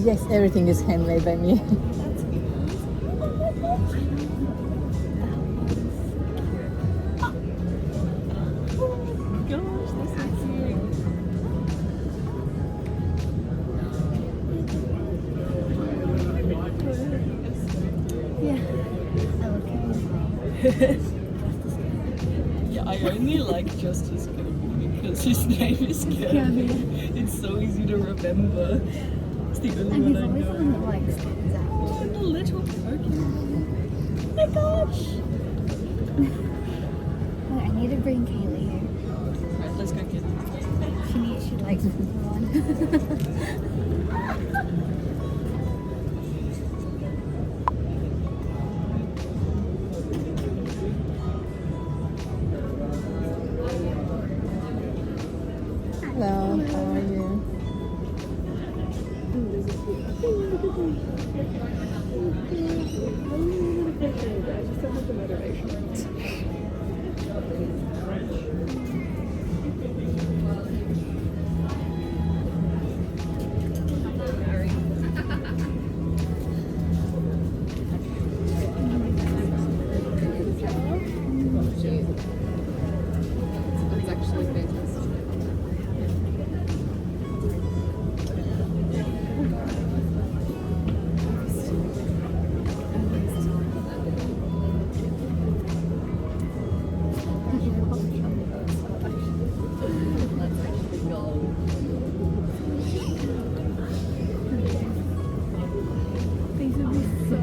Yes, everything is handmade by me. That's gosh, that's so cute. Yeah. I look at Yeah, I only like Justice Kirby because his name is Kirby. It's so easy to remember. It's the only and one he's I always the one know. that like stands out. Oh, and the little Pokemon. Oh my gosh! Oh, I need to bring Kaylee here. Alright, let's go get it. She likes Pokemon. Hello, how are you? I just don't have the motivation. It's actually fantastic. These would be so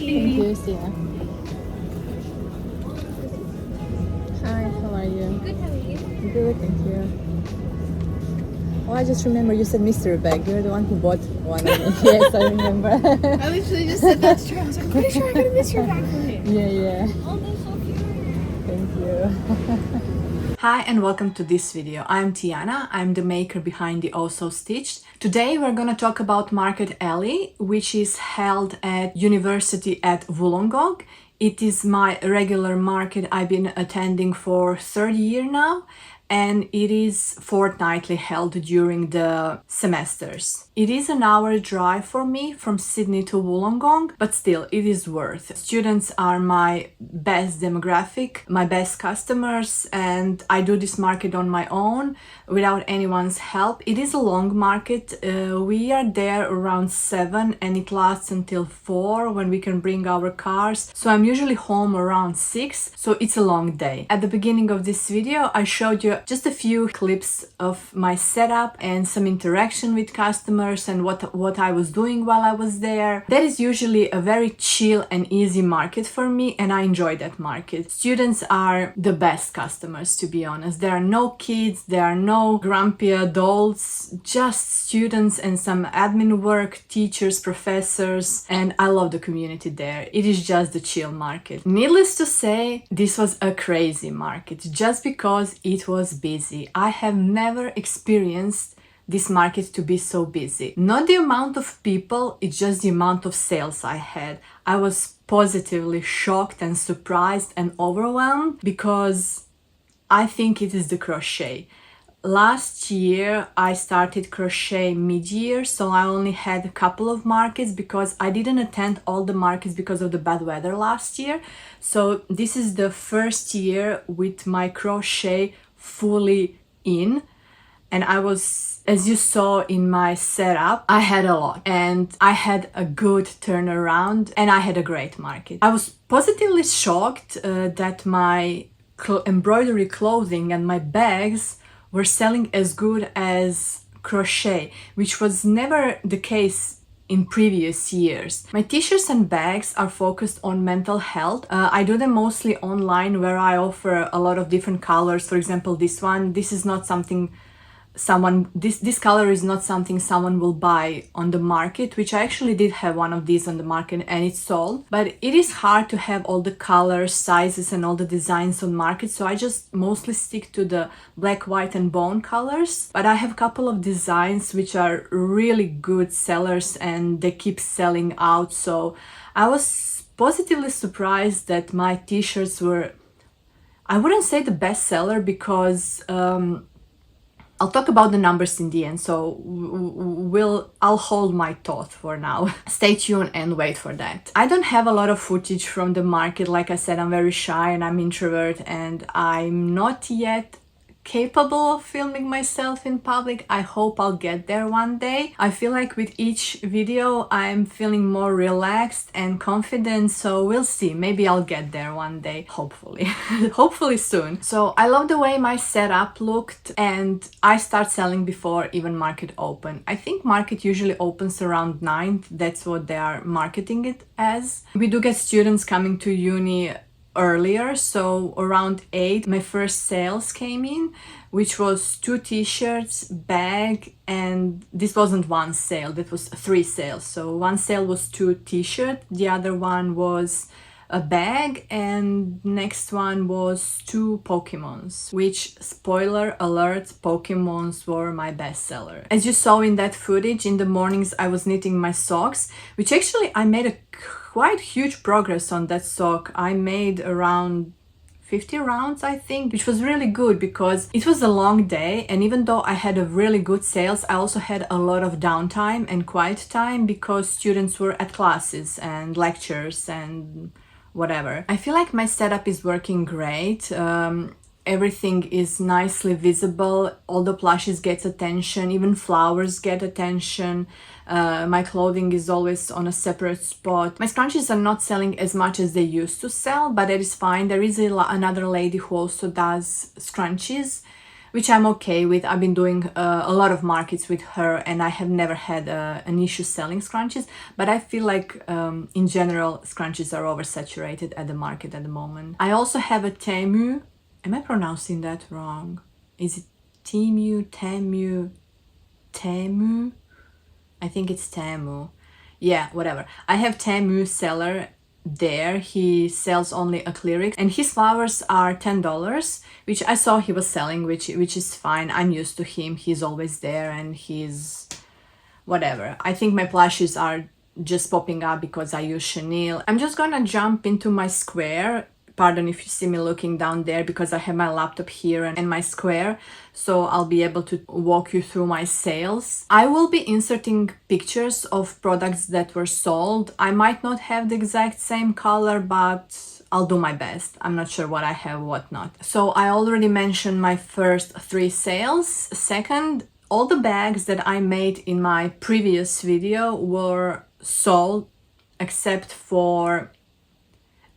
Thank you, Sia. Hi, how are you? good. How are you? Good, thank you. Oh, I just remember you said mystery bag. You're the one who bought one of me. Yes, I remember. I literally just said that's true. I was like, I'm pretty sure I got a mystery bag from you. Yeah. Oh, that's so cute. Thank you. Hi and welcome to this video. I'm Tiana, I'm the maker behind the Also Stitched. Today we're gonna talk about Market Alley, which is held at University at Wollongong. It is my regular market I've been attending for third year now, and it is fortnightly held during the semesters. It is an hour drive for me from Sydney to Wollongong, but still it is worth it. Students are my best demographic, my best customers, and I do this market on my own without anyone's help. It is a long market. We are there around 7 and it lasts until 4 when we can bring our cars. So I'm usually home around 6, so it's a long day. At the beginning of this video, I showed you just a few clips of my setup and some interaction with customers and what I was doing while I was there. That is usually a very chill and easy market for me, and I enjoy that market. Students are the best customers, to be honest. There are no kids, there are no grumpy adults, just students and some admin work, teachers, professors, and I love the community there. It is just the chill market. Needless to say, this was a crazy market just because it was busy. I have never experienced this market to be so busy. Not the amount of people, it's just the amount of sales I had. I was positively shocked and surprised and overwhelmed because I think it is the crochet. Last year I started crochet mid-year, so I only had a couple of markets because I didn't attend all the markets because of the bad weather last year. So this is the first year with my crochet fully in, and I was, as you saw in my setup, I had a lot and I had a good turnaround and I had a great market. I was positively shocked that my embroidery clothing and my bags were selling as good as crochet, which was never the case in previous years. My t-shirts and bags are focused on mental health. I do them mostly online, where I offer a lot of different colors. For example, this is not something this color is not something someone will buy on the market, which I actually did have one of these on the market and it sold. But it is hard to have all the colors, sizes and all the designs on market, so I just mostly stick to the black, white and bone colors. But I have a couple of designs which are really good sellers and they keep selling out, so I was positively surprised that my t-shirts were, I wouldn't say the best seller, because I'll talk about the numbers in the end, so I'll hold my thought for now. Stay tuned and wait for that. I don't have a lot of footage from the market. Like I said, I'm very shy and I'm introvert and I'm not yet capable of filming myself in public. I hope I'll get there one day. I feel like with each video I'm feeling more relaxed and confident, so we'll see. Maybe I'll get there one day, hopefully. Hopefully soon. So I love the way my setup looked, and I start selling before even market open. I think market usually opens around 9th. That's what they are marketing it as. We do get students coming to uni earlier, so around 8 my first sales came in, which was 2 t-shirts, bag, and this wasn't one sale, that was 3 sales. So one sale was 2 t-shirts, the other one was a bag, and next one was 2 Pokemons, which, spoiler alert, Pokemons were my best seller. As you saw in that footage, in the mornings I was knitting my socks, which actually I made a quite huge progress on that sock. I made around 50 rounds, I think, which was really good because it was a long day, and even though I had a really good sales, I also had a lot of downtime and quiet time because students were at classes and lectures and whatever. I feel like my setup is working great. Everything is nicely visible, all the plushes get attention, even flowers get attention. My clothing is always on a separate spot. My scrunchies are not selling as much as they used to sell, but that is fine. There is another lady who also does scrunchies, which I'm okay with. I've been doing a lot of markets with her and I have never had an issue selling scrunchies, but I feel like in general scrunchies are oversaturated at the market at the moment. I also have a Temu. Am I pronouncing that wrong? Is it Temu, Temu, Temu? I think it's Temu. Yeah, whatever. I have Temu seller there. He sells only acrylic and his flowers are $10, which I saw he was selling, which is fine. I'm used to him. He's always there and he's whatever. I think my plushes are just popping up because I use chenille. I'm just gonna jump into my square. Pardon if you see me looking down there because I have my laptop here and my square, so I'll be able to walk you through my sales. I will be inserting pictures of products that were sold. I might not have the exact same color, but I'll do my best. I'm not sure what I have, what not. So I already mentioned my first 3 sales. Second, all the bags that I made in my previous video were sold except for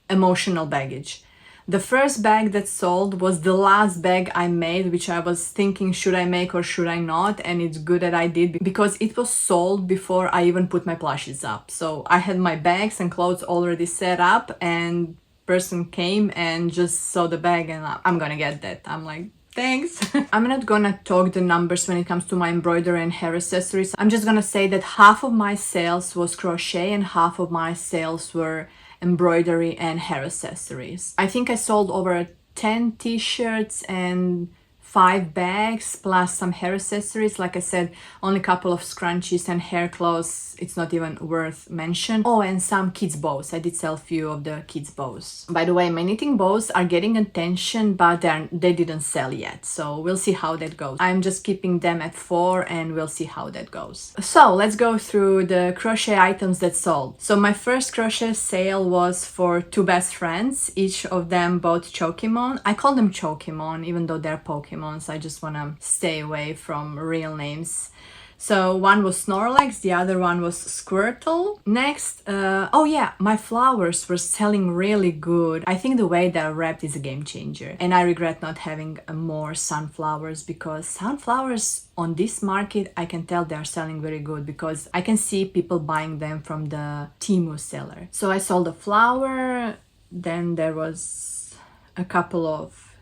emotional baggage. The first bag that sold was the last bag I made, which I was thinking should I make or should I not, and it's good that I did because it was sold before I even put my plushes up. So I had my bags and clothes already set up and person came and just saw the bag and I'm gonna get that. I'm like, thanks. I'm not gonna talk the numbers when it comes to my embroidery and hair accessories. I'm just gonna say that half of my sales was crochet and half of my sales were embroidery and hair accessories. I think I sold over 10 t-shirts and 5 bags plus some hair accessories. Like I said, only a couple of scrunchies and hair clothes. It's not even worth mention. Oh, and some kids bows. I did sell a few of the kids bows. By the way, my knitting bows are getting attention, but they didn't sell yet. So we'll see how that goes. I'm just keeping them at 4 and we'll see how that goes. So let's go through the crochet items that sold. So my first crochet sale was for 2 best friends. Each of them bought Chokimon. I call them Chokimon even though they're Pokemon. I just want to stay away from real names. So one was Snorlax, the other one was Squirtle. Next, oh yeah, my flowers were selling really good. I think the way they're wrapped is a game changer. And I regret not having more sunflowers, because sunflowers on this market, I can tell they're selling very good, because I can see people buying them from the Temu seller. So I sold a flower, then there was a couple of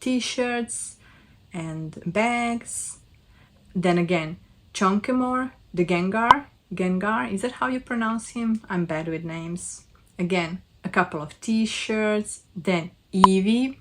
t-shirts and bags. Then again, Chonkemore, the Gengar, is that how you pronounce him? I'm bad with names. Again, a couple of t-shirts, then Eevee.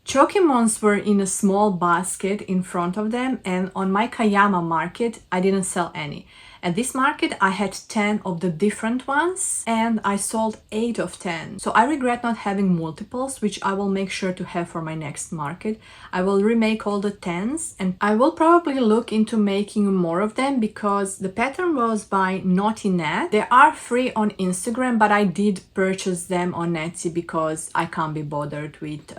Chokemons were in a small basket in front of them, and on my Kayama market, I didn't sell any. At this market, I had 10 of the different ones, and I sold 8 of 10. So I regret not having multiples, which I will make sure to have for my next market. I will remake all the 10s, and I will probably look into making more of them, because the pattern was by Naughty Nat. They are free on Instagram, but I did purchase them on Etsy because I can't be bothered with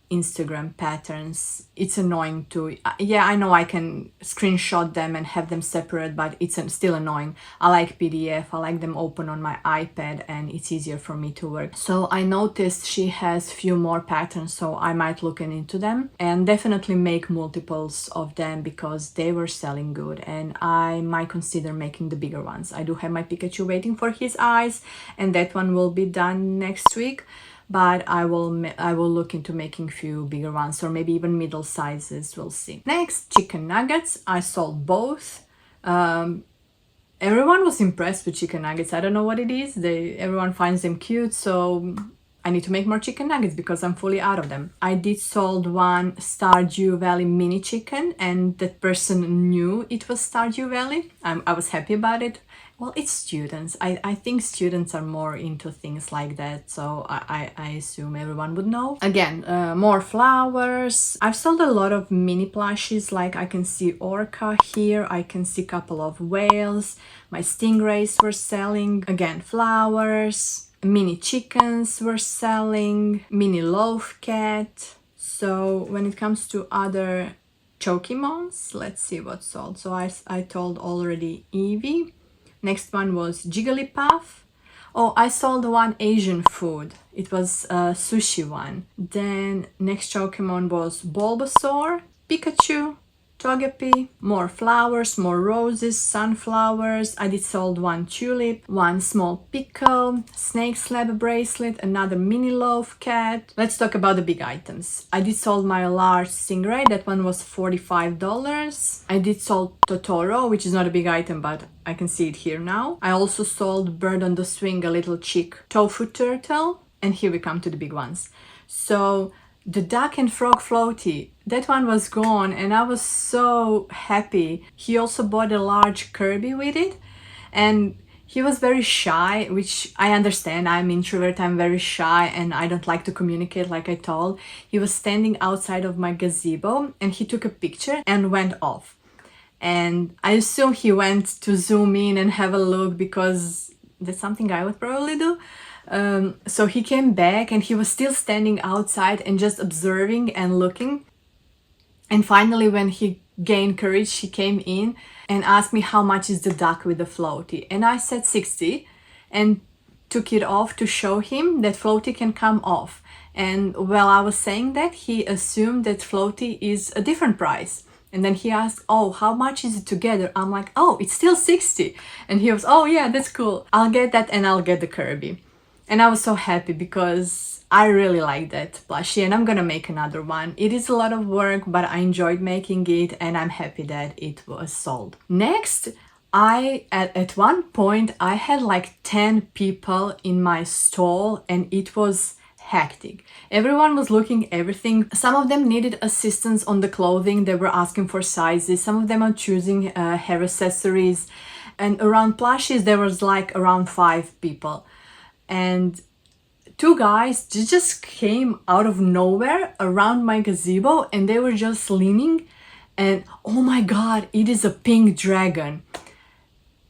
Instagram patterns. It's annoying to, yeah, I know I can screenshot them and have them separate, but it's still annoying. I like PDF, I like them open on my iPad, and it's easier for me to work. So I noticed she has few more patterns, so I might look into them and definitely make multiples of them, because they were selling good, and I might consider making the bigger ones. I do have my Pikachu waiting for his eyes, and that one will be done next week. But I will look into making few bigger ones, or maybe even middle sizes, we'll see. Next, chicken nuggets. I sold both. Everyone was impressed with chicken nuggets. I don't know what it is. Everyone finds them cute, so I need to make more chicken nuggets because I'm fully out of them. I did sold one Stardew Valley mini chicken, and that person knew it was Stardew Valley. I was happy about it. Well, it's students. I think students are more into things like that, so I assume everyone would know. Again, more flowers. I've sold a lot of mini plushies, like I can see Orca here, I can see a couple of whales, my stingrays were selling. Again, flowers, mini chickens were selling, mini loaf cat. So when it comes to other Chokemons, let's see what sold. So I told already Eevee. Next one was Jigglypuff. Oh, I sold one Asian food. It was a sushi one. Then next Pokemon was Bulbasaur, Pikachu, Togepi, more flowers, more roses, sunflowers. I did sold one tulip, one small pickle, snake slab bracelet, another mini loaf cat. Let's talk about the big items. I did sold my large stingray. That one was $45. I did sold Totoro, which is not a big item, but I can see it here now. I also sold Bird on the Swing, a little chick tofu turtle. And here we come to the big ones. So the duck and frog floaty, that one was gone, and I was so happy. He also bought a large Kirby with it, and he was very shy, which I understand. I'm introvert, I'm very shy, and I don't like to communicate, like I told. He was standing outside of my gazebo, and he took a picture and went off. And I assume he went to zoom in and have a look, because that's something I would probably do. So he came back, and he was still standing outside and just observing and looking. And finally, when he gained courage, he came in and asked me how much is the duck with the floaty. And I said 60 and took it off to show him that floaty can come off. And while I was saying that, he assumed that floaty is a different price. And then he asked, oh, how much is it together? I'm like, oh, it's still 60. And he was, oh yeah, that's cool. I'll get that, and I'll get the Kirby. And I was so happy because I really like that plushie, and I'm gonna make another one. It is a lot of work, but I enjoyed making it, and I'm happy that it was sold. Next, at one point I had like 10 people in my stall, and it was hectic. Everyone was looking everything. Some of them needed assistance on the clothing. They were asking for sizes. Some of them are choosing hair accessories. And around plushies there was like around 5 people. And 2 guys just came out of nowhere around my gazebo, and they were just leaning, and oh my god, it is a pink dragon.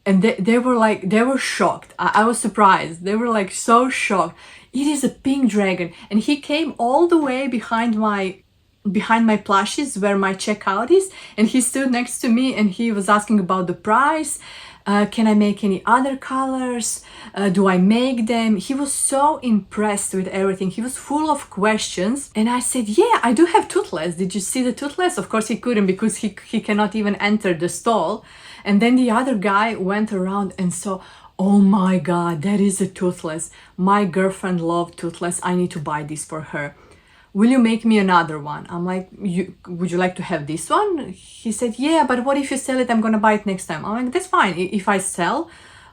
And they were shocked. I was surprised. They were like so shocked. It is a pink dragon. And he came all the way behind behind my plushies where my checkout is, and he stood next to me and he was asking about the price. Can I make any other colors? Do I make them? He was so impressed with everything. He was full of questions. And I said, yeah, I do have toothless. Did you see the toothless? Of course he couldn't, because he cannot even enter the stall. And then the other guy went around and saw, oh my God, that is a toothless. My girlfriend loved toothless. I need to buy this for her. Will you make me another one? I'm like, would you like to have this one? He said, yeah, but what if you sell it? I'm gonna buy it next time. I'm like, that's fine. If I sell,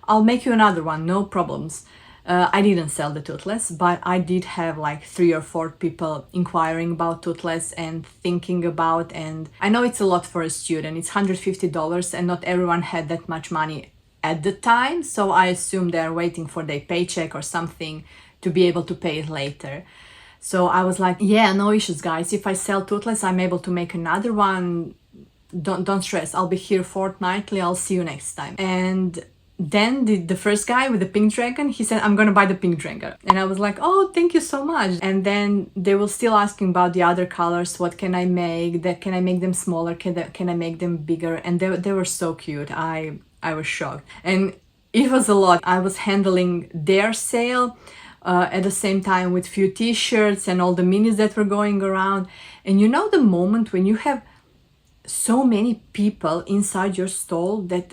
I'll make you another one, no problems. I didn't sell the toothless, but I did have like 3 or 4 people inquiring about toothless and thinking about, and I know it's a lot for a student. It's $150 and not everyone had that much money at the time. So I assume they're waiting for their paycheck or something to be able to pay it later. So I was like, yeah, no issues, guys. If I sell toothless, I'm able to make another one. Don't stress. I'll be here fortnightly. I'll see you next time. And then the first guy with the pink dragon, he said, I'm gonna buy the pink dragon. And I was like, oh, thank you so much. And then they were still asking about the other colors. What can I make? Can I make them smaller? Can I make them bigger? And they were so cute. I was shocked. And it was a lot. I was handling their sale. At the same time with few t-shirts and all the minis that were going around. And you know the moment when you have so many people inside your stall that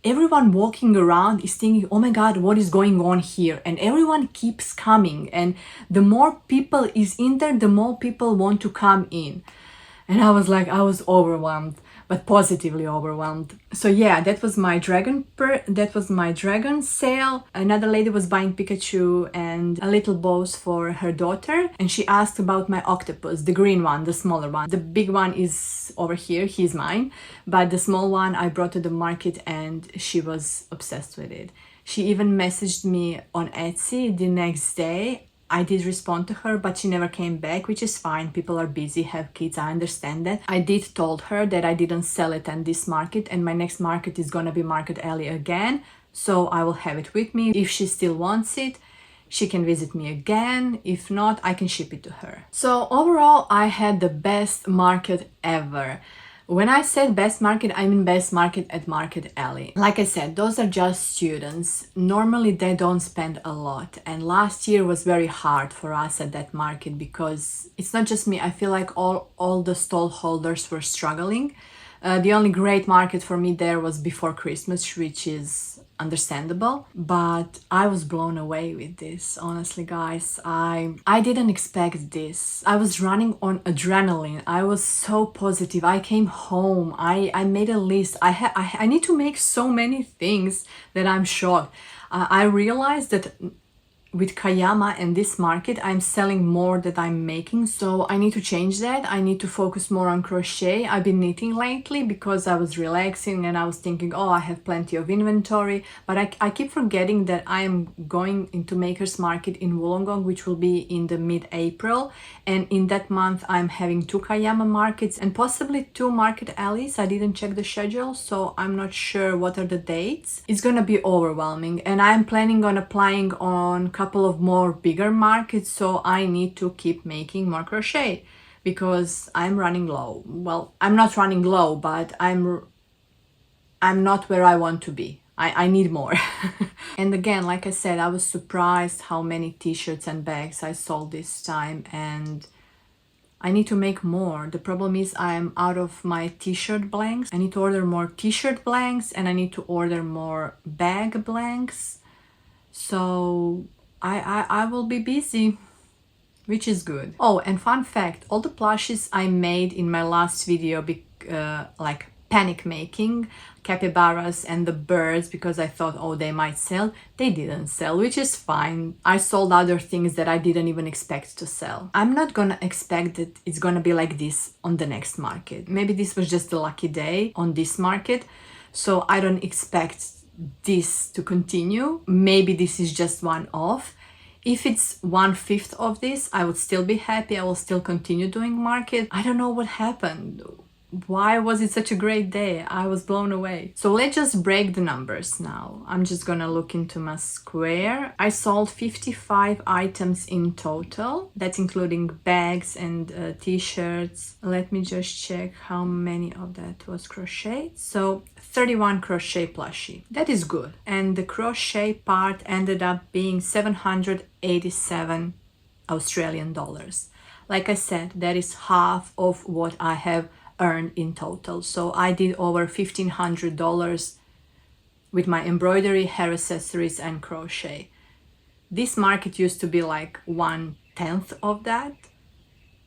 everyone walking around is thinking, oh my God, what is going on here? And everyone keeps coming. And the more people is in there, the more people want to come in. And I was like, I was overwhelmed, but positively overwhelmed. So yeah, that was my dragon sale. Another lady was buying Pikachu and a little bows for her daughter, and she asked about my octopus, the green one, the smaller one. The big one is over here, he's mine, but the small one I brought to the market and she was obsessed with it. She even messaged me on Etsy the next day. I did respond to her, but she never came back, which is fine. People are busy, have kids, I understand that. I did told her that I didn't sell it at this market and my next market is gonna be Market Alley again. So I will have it with me. If she still wants it, she can visit me again. If not, I can ship it to her. So overall, I had the best market ever. When I said best market, I mean best market at Market Alley. Like I said, those are just students. Normally they don't spend a lot. And last year was very hard for us at that market because it's not just me. I feel like all the stall holders were struggling. The only great market for me there was before Christmas, which is understandable, but I was blown away with this, honestly, guys. I didn't expect this. I was running on adrenaline. I was so positive. I came home, I made a list. I need to make so many things that I'm shocked. I realized that with Kayama and this market, I'm selling more than I'm making. So I need to change that. I need to focus more on crochet. I've been knitting lately because I was relaxing and I was thinking, oh, I have plenty of inventory. But I keep forgetting that I am going into Makers Market in Wollongong, which will be in the mid-April. And in that month, I'm having 2 Kayama markets and possibly 2 Market Alleys. I didn't check the schedule, so I'm not sure what are the dates. It's gonna be overwhelming. And I'm planning on applying on couple of more bigger markets, so I need to keep making more crochet because I'm running low. Well, I'm not running low, but I'm not where I want to be. I need more. And again, like I said, I was surprised how many t-shirts and bags I sold this time, and I need to make more. The problem is I'm out of my t-shirt blanks. I need to order more t-shirt blanks and I need to order more bag blanks. So I will be busy, which is good. Oh, and fun fact, all the plushies I made in my last video, like panic making, capybaras and the birds, because I thought, oh, they might sell. They didn't sell, which is fine. I sold other things that I didn't even expect to sell. I'm not gonna expect that it's gonna be like this on the next market. Maybe this was just a lucky day on this market, so I don't expect this to continue. Maybe this is just one off. If it's 1/5 of this, I would still be happy. I will still continue doing market. I don't know what happened. why was it such a great day? I was blown away. So let's just break the numbers now. I'm just gonna look into my square. I sold 55 items in total. That's including bags and t-shirts. Let me just check how many of that was crochet. So 31 crochet plushie. That is good. And the crochet part ended up being 787 Australian dollars. Like I said, that is half of what I have earned in total. So I did over $1,500 with my embroidery, hair accessories, and crochet. This market used to be like 1/10 of that.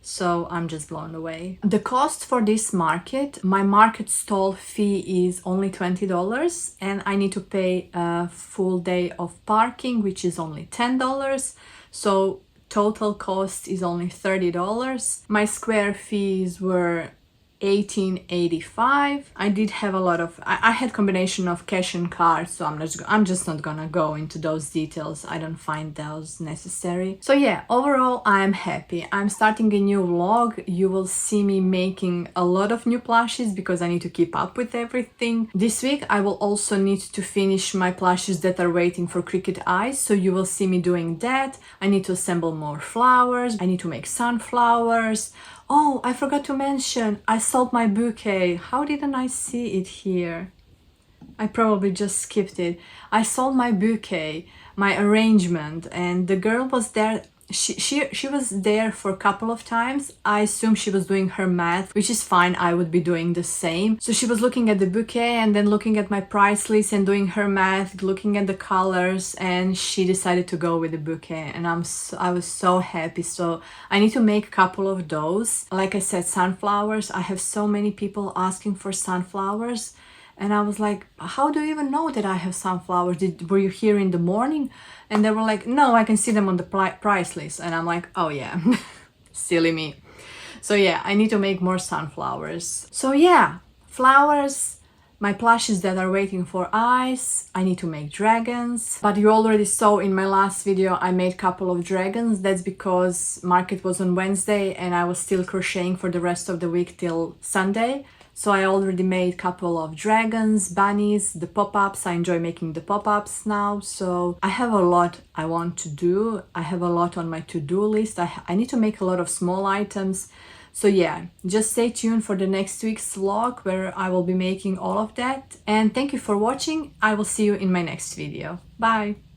So I'm just blown away. The cost for this market, my market stall fee is only $20, and I need to pay a full day of parking, which is only $10. So total cost is only $30. My square fees were $18.85. I did have a lot of, I had combination of cash and card, so I'm just not gonna go into those details. I don't find those necessary. So yeah, overall I'm happy. I'm starting a new vlog. You will see me making a lot of new plushies because I need to keep up with everything. This week I will also need to finish my plushies that are waiting for Cricut eyes, so you will see me doing that. I need to assemble more flowers. I need to make sunflowers. Oh, I forgot to mention, I sold my bouquet. How didn't I see it here? I probably just skipped it. I sold my bouquet, my arrangement, and the girl was there. She was there for a couple of times. I assume she was doing her math, which is fine. I would be doing the same. So she was looking at the bouquet and then looking at my price list and doing her math, looking at the colors, and she decided to go with the bouquet. And I was so happy. So I need to make a couple of those. Like I said, sunflowers. I have so many people asking for sunflowers. And I was like, how do you even know that I have sunflowers? Were you here in the morning? And they were like, no, I can see them on the price list. And I'm like, oh yeah, silly me. So yeah, I need to make more sunflowers. So yeah, flowers, my plushies that are waiting for eyes. I need to make dragons. But you already saw in my last video, I made a couple of dragons. That's because market was on Wednesday and I was still crocheting for the rest of the week till Sunday. So I already made a couple of dragons, bunnies, the pop-ups. I enjoy making the pop-ups now. So I have a lot I want to do. I have a lot on my to-do list. I need to make a lot of small items. So yeah, just stay tuned for the next week's vlog where I will be making all of that. And thank you for watching. I will see you in my next video. Bye!